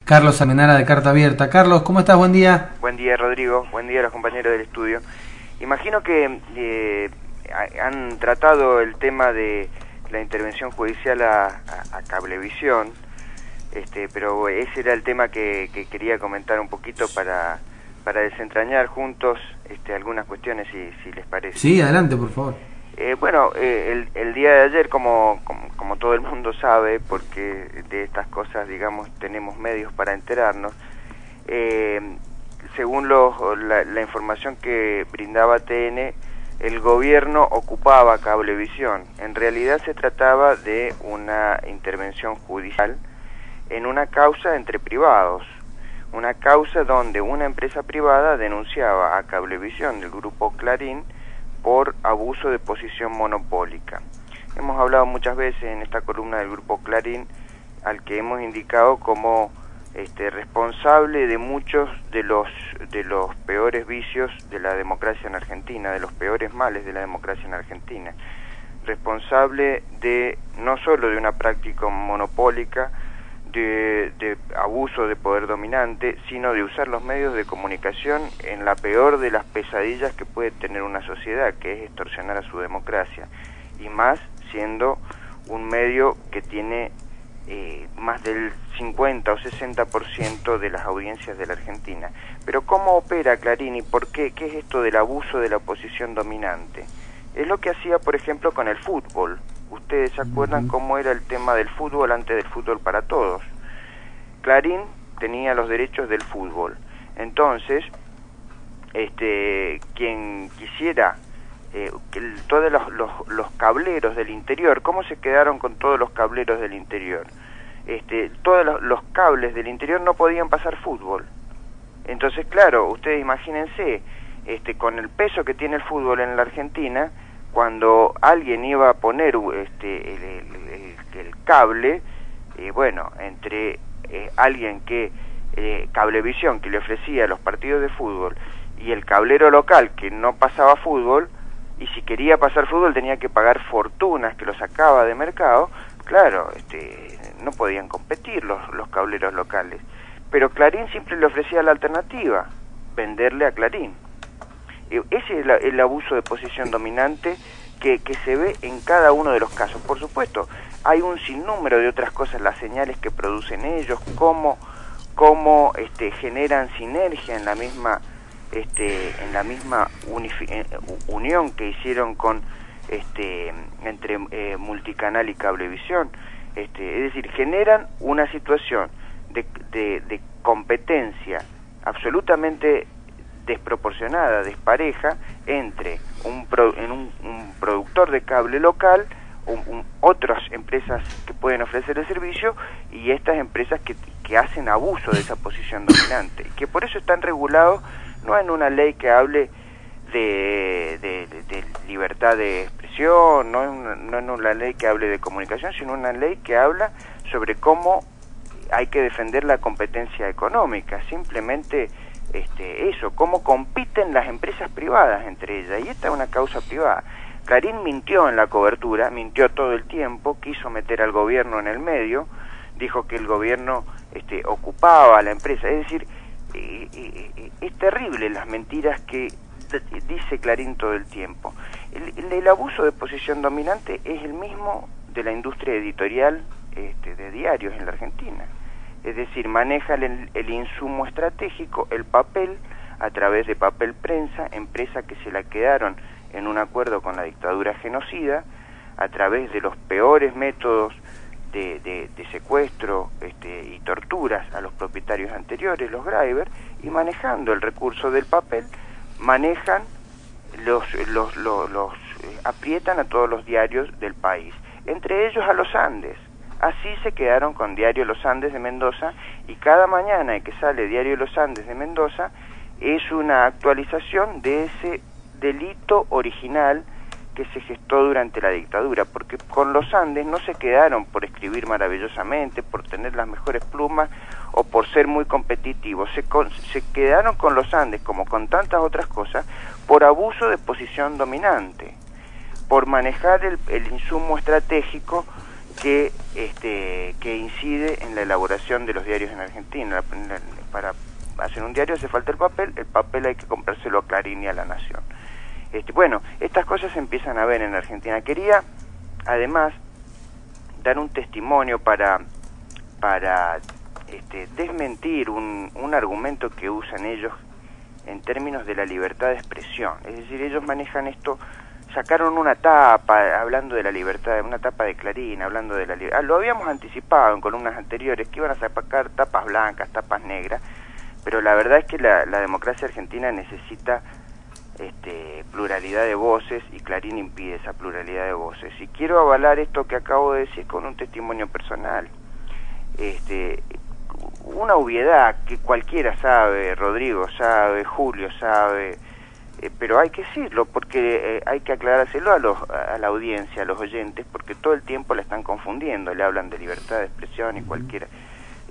Carlos Almenara de Carta Abierta. Carlos, ¿cómo estás? Buen día. Buen día, Rodrigo. Buen día a los compañeros del estudio. Imagino que han tratado el tema de la intervención judicial a Cablevisión, pero ese era el tema que quería comentar un poquito para desentrañar juntos algunas cuestiones, si les parece. Sí, adelante, por favor. El día de ayer, como todo el mundo sabe, porque de estas cosas, digamos, tenemos medios para enterarnos, según la información que brindaba TN, el gobierno ocupaba Cablevisión. En realidad se trataba de una intervención judicial en una causa entre privados, una causa donde una empresa privada denunciaba a Cablevisión del grupo Clarín por abuso de posición monopólica. Hemos hablado muchas veces en esta columna del grupo Clarín, al que hemos indicado como responsable de muchos de los peores vicios de la democracia en Argentina, de los peores males de la democracia en Argentina. Responsable de no solo de una práctica monopólica, de abuso de poder dominante, sino de usar los medios de comunicación en la peor de las pesadillas que puede tener una sociedad, que es extorsionar a su democracia, y más siendo un medio que tiene más del 50 o 60% de las audiencias de la Argentina. Pero ¿cómo opera Clarín y por qué? ¿Qué es esto del abuso de la posición dominante? Es lo que hacía, por ejemplo, con el fútbol. Ustedes se acuerdan cómo era el tema del fútbol antes del fútbol para todos. Clarín tenía los derechos del fútbol. Entonces, quien quisiera, todos los cableros del interior, ¿cómo se quedaron con todos los cableros del interior? Todos los cables del interior no podían pasar fútbol. Entonces, claro, ustedes imagínense, con el peso que tiene el fútbol en la Argentina, cuando alguien iba a poner el cable, entre alguien que Cablevisión, que le ofrecía los partidos de fútbol, y el cablero local que no pasaba fútbol, y si quería pasar fútbol tenía que pagar fortunas que lo sacaba de mercado, claro, no podían competir los cableros locales. Pero Clarín siempre le ofrecía la alternativa, venderle a Clarín. Ese es el abuso de posición dominante que se ve en cada uno de los casos. Por supuesto, hay un sinnúmero de otras cosas, las señales que producen ellos, cómo generan sinergia en la misma unión que hicieron con entre Multicanal y Cablevisión. Es decir, generan una situación de competencia absolutamente desproporcionada, despareja, entre un productor de cable local, otras empresas que pueden ofrecer el servicio, y estas empresas que hacen abuso de esa posición dominante, que por eso están regulados no en una ley que hable de libertad de expresión, no en una ley que hable de comunicación, sino una ley que habla sobre cómo hay que defender la competencia económica, simplemente eso, cómo compiten las empresas privadas entre ellas, y esta es una causa privada. Clarín mintió en la cobertura, mintió todo el tiempo, quiso meter al gobierno en el medio, dijo que el gobierno ocupaba a la empresa, es decir, es terrible las mentiras que dice Clarín todo el tiempo. El abuso de posición dominante es el mismo de la industria editorial de diarios en la Argentina. Es decir, maneja el insumo estratégico, el papel, a través de Papel Prensa, empresa que se la quedaron en un acuerdo con la dictadura genocida, a través de los peores métodos de secuestro y torturas a los propietarios anteriores, los Greiber, y manejando el recurso del papel, manejan aprietan a todos los diarios del país, entre ellos a Los Andes. Así se quedaron con Diario Los Andes de Mendoza, y cada mañana que sale Diario Los Andes de Mendoza es una actualización de ese delito original que se gestó durante la dictadura, porque con Los Andes no se quedaron por escribir maravillosamente, por tener las mejores plumas o por ser muy competitivos, se quedaron con Los Andes, como con tantas otras cosas, por abuso de posición dominante, por manejar el insumo estratégico que incide en la elaboración de los diarios en Argentina. Para hacer un diario hace falta el papel hay que comprárselo a Clarín y a La Nación. Bueno, estas cosas se empiezan a ver en Argentina. Quería, además, dar un testimonio para desmentir un argumento que usan ellos en términos de la libertad de expresión. Es decir, ellos manejan esto, sacaron una tapa hablando de la libertad, una tapa de Clarín, hablando de la libertad. Lo habíamos anticipado en columnas anteriores, que iban a sacar tapas blancas, tapas negras, pero la verdad es que la democracia argentina necesita pluralidad de voces, y Clarín impide esa pluralidad de voces. Y quiero avalar esto que acabo de decir con un testimonio personal. Una obviedad que cualquiera sabe, Rodrigo sabe, Julio sabe, pero hay que decirlo porque hay que aclarárselo a la audiencia, a los oyentes, porque todo el tiempo la están confundiendo, le hablan de libertad de expresión y cualquiera,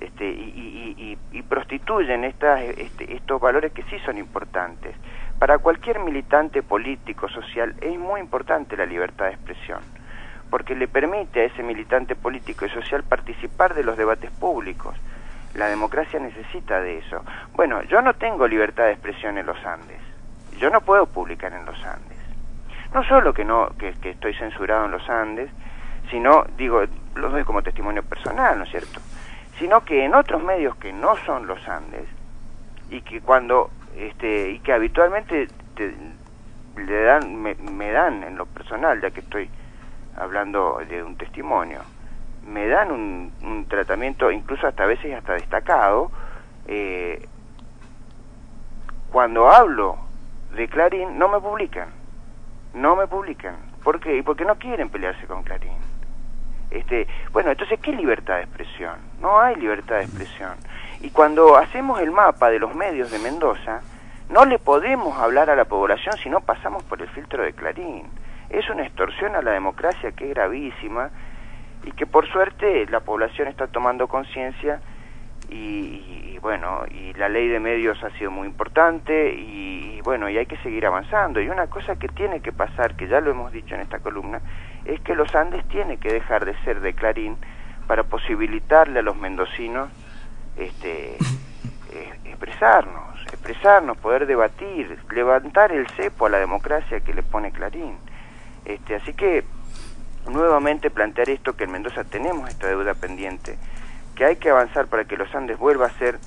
y prostituyen estos valores que sí son importantes. Para cualquier militante político, social, es muy importante la libertad de expresión, porque le permite a ese militante político y social participar de los debates públicos. La democracia necesita de eso. Bueno, yo no tengo libertad de expresión en los Andes. Yo no puedo publicar en los Andes. No solo que estoy censurado en los Andes, sino, digo, lo doy como testimonio personal, ¿no es cierto? Sino que en otros medios que no son los Andes, y que y que habitualmente me dan en lo personal, ya que estoy hablando de un testimonio, me dan un tratamiento, incluso hasta a veces hasta destacado. Cuando hablo de Clarín no me publican. ¿Por qué? Porque no quieren pelearse con Clarín. Bueno, entonces, ¿qué libertad de expresión? No hay libertad de expresión. Y cuando hacemos el mapa de los medios de Mendoza, no le podemos hablar a la población si no pasamos por el filtro de Clarín. Es una extorsión a la democracia que es gravísima, y que por suerte la población está tomando conciencia, y bueno, y la ley de medios ha sido muy importante, y bueno, y hay que seguir avanzando. Y una cosa que tiene que pasar, que ya lo hemos dicho en esta columna, es que los Andes tiene que dejar de ser de Clarín para posibilitarle a los mendocinos expresarnos, poder debatir, levantar el cepo a la democracia que le pone Clarín. Así que nuevamente plantear esto, que en Mendoza tenemos esta deuda pendiente, que hay que avanzar para que los Andes vuelva a ser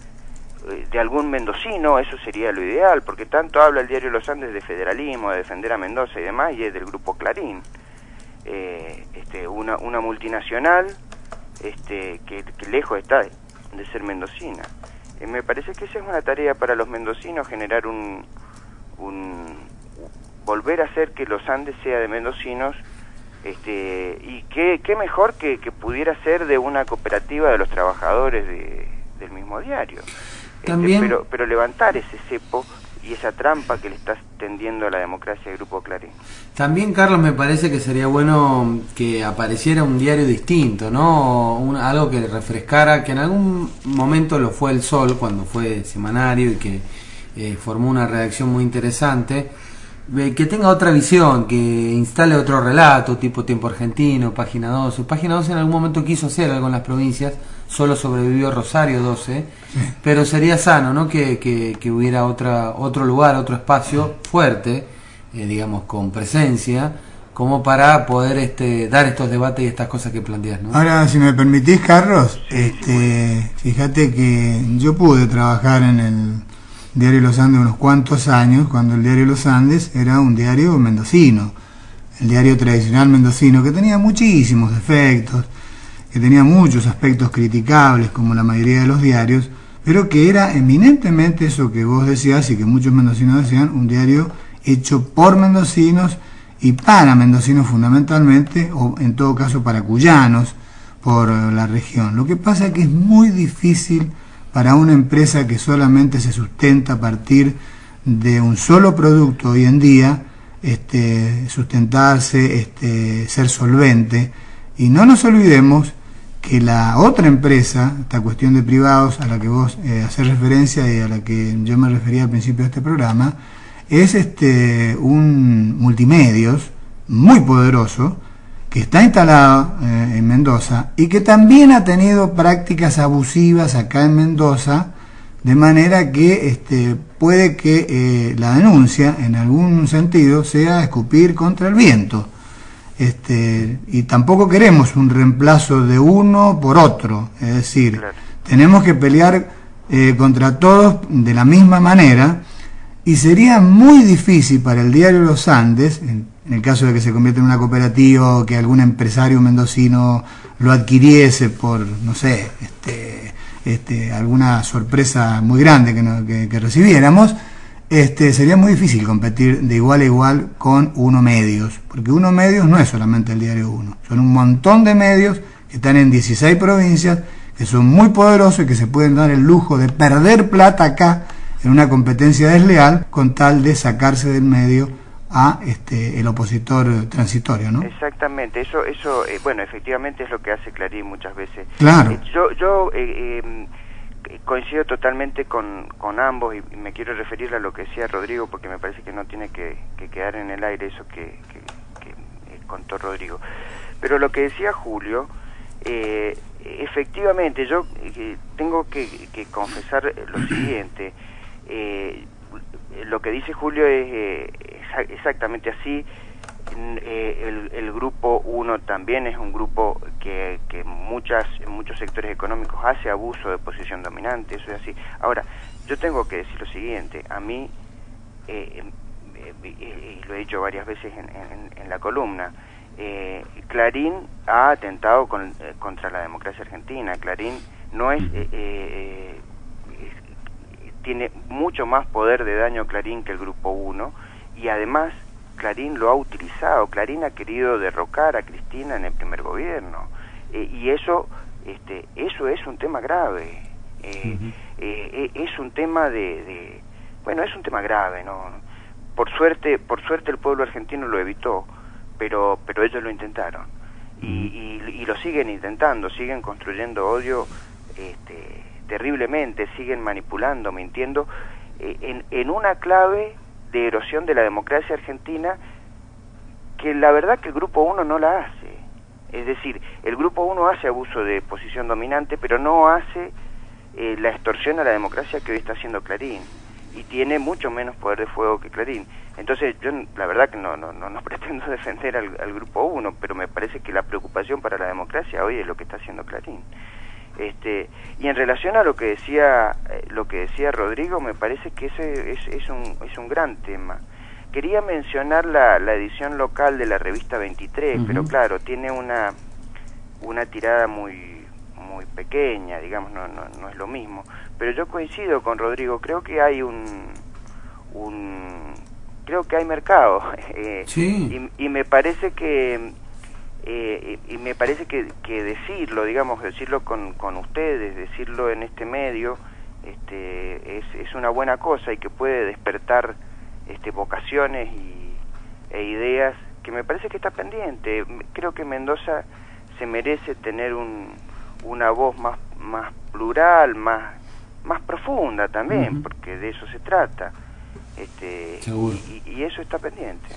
de algún mendocino. Eso sería lo ideal, porque tanto habla el diario Los Andes de federalismo, de defender a Mendoza y demás, y es del grupo Clarín, una multinacional que lejos está de ser mendocina. Me parece que esa es una tarea para los mendocinos, generar volver a hacer que Los Andes sea de mendocinos. Y qué mejor que pudiera ser de una cooperativa de los trabajadores del mismo diario. También, pero levantar ese cepo y esa trampa que le está tendiendo a la democracia del grupo Clarín. También, Carlos, me parece que sería bueno que apareciera un diario distinto, ¿no? Algo que refrescara, que en algún momento lo fue El Sol, cuando fue semanario, y que formó una redacción muy interesante, que tenga otra visión, que instale otro relato, tipo Tiempo Argentino, Página 12. Página 12 en algún momento quiso hacer algo en las provincias, solo sobrevivió Rosario 12, pero sería sano, ¿no? Que hubiera otro lugar, otro espacio fuerte, digamos, con presencia, como para poder dar estos debates y estas cosas que planteas, ¿no? Ahora, si me permitís, Carlos, fíjate que yo pude trabajar en el Diario Los Andes unos cuantos años, cuando el Diario Los Andes era un diario mendocino, el diario tradicional mendocino, que tenía muchísimos defectos, que tenía muchos aspectos criticables, como la mayoría de los diarios, pero que era eminentemente eso que vos decías y que muchos mendocinos decían, un diario hecho por mendocinos y para mendocinos fundamentalmente, o en todo caso para cuyanos, por la región. Lo que pasa es que es muy difícil para una empresa que solamente se sustenta a partir de un solo producto hoy en día, sustentarse, ser solvente. Y no nos olvidemos que la otra empresa, esta cuestión de privados a la que vos haces referencia y a la que yo me refería al principio de este programa, es un multimedios muy poderoso, que que está instalado en Mendoza y que también ha tenido prácticas abusivas acá en Mendoza, de manera que puede que la denuncia en algún sentido sea escupir contra el viento. Y tampoco queremos un reemplazo de uno por otro, es decir, claro, tenemos que pelear contra todos de la misma manera, y sería muy difícil para el diario Los Andes, en el caso de que se convierta en una cooperativa o que algún empresario mendocino lo adquiriese por, no sé, alguna sorpresa muy grande que recibiéramos, sería muy difícil competir de igual a igual con Uno Medios, porque Uno Medios no es solamente el diario Uno, son un montón de medios que están en 16 provincias, que son muy poderosos y que se pueden dar el lujo de perder plata acá en una competencia desleal con tal de sacarse del medio a el opositor transitorio, ¿no? Exactamente, eso bueno, efectivamente es lo que hace Clarín muchas veces. Claro. Yo coincido totalmente con ambos y me quiero referir a lo que decía Rodrigo, porque me parece que no tiene que quedar en el aire eso que contó Rodrigo. Pero lo que decía Julio, efectivamente, yo tengo que confesar lo siguiente. Lo que dice Julio es exactamente así. El grupo 1 también es un grupo que en muchos sectores económicos hace abuso de posición dominante, eso es así. Ahora, yo tengo que decir lo siguiente, a mí, y lo he dicho varias veces en la columna, Clarín ha atentado contra la democracia argentina. Clarín no es... tiene mucho más poder de daño Clarín que el grupo 1, y además Clarín lo ha utilizado. Clarín ha querido derrocar a Cristina en el primer gobierno, y eso es un tema grave. Es un tema bueno, es un tema grave, ¿no? Por suerte el pueblo argentino lo evitó, pero ellos lo intentaron, y lo siguen intentando, siguen construyendo odio terriblemente, siguen manipulando, mintiendo, en una clave de erosión de la democracia argentina, que la verdad que el Grupo 1 no la hace. Es decir, el Grupo 1 hace abuso de posición dominante, pero no hace la extorsión a la democracia que hoy está haciendo Clarín, y tiene mucho menos poder de fuego que Clarín. Entonces yo la verdad que no pretendo defender al Grupo 1, pero me parece que la preocupación para la democracia hoy es lo que está haciendo Clarín. Y en relación a lo que decía Rodrigo, me parece que ese es un gran tema. Quería mencionar la edición local de la revista 23, pero claro, tiene una tirada muy pequeña, digamos, no es lo mismo. Pero yo coincido con Rodrigo, creo que hay creo que hay mercado, sí. y me parece que decirlo, digamos, decirlo con ustedes, decirlo en este medio, es una buena cosa, y que puede despertar vocaciones e ideas, que me parece que está pendiente. Creo que Mendoza se merece tener una voz más plural, más profunda también, porque de eso se trata, Seguro. y eso está pendiente.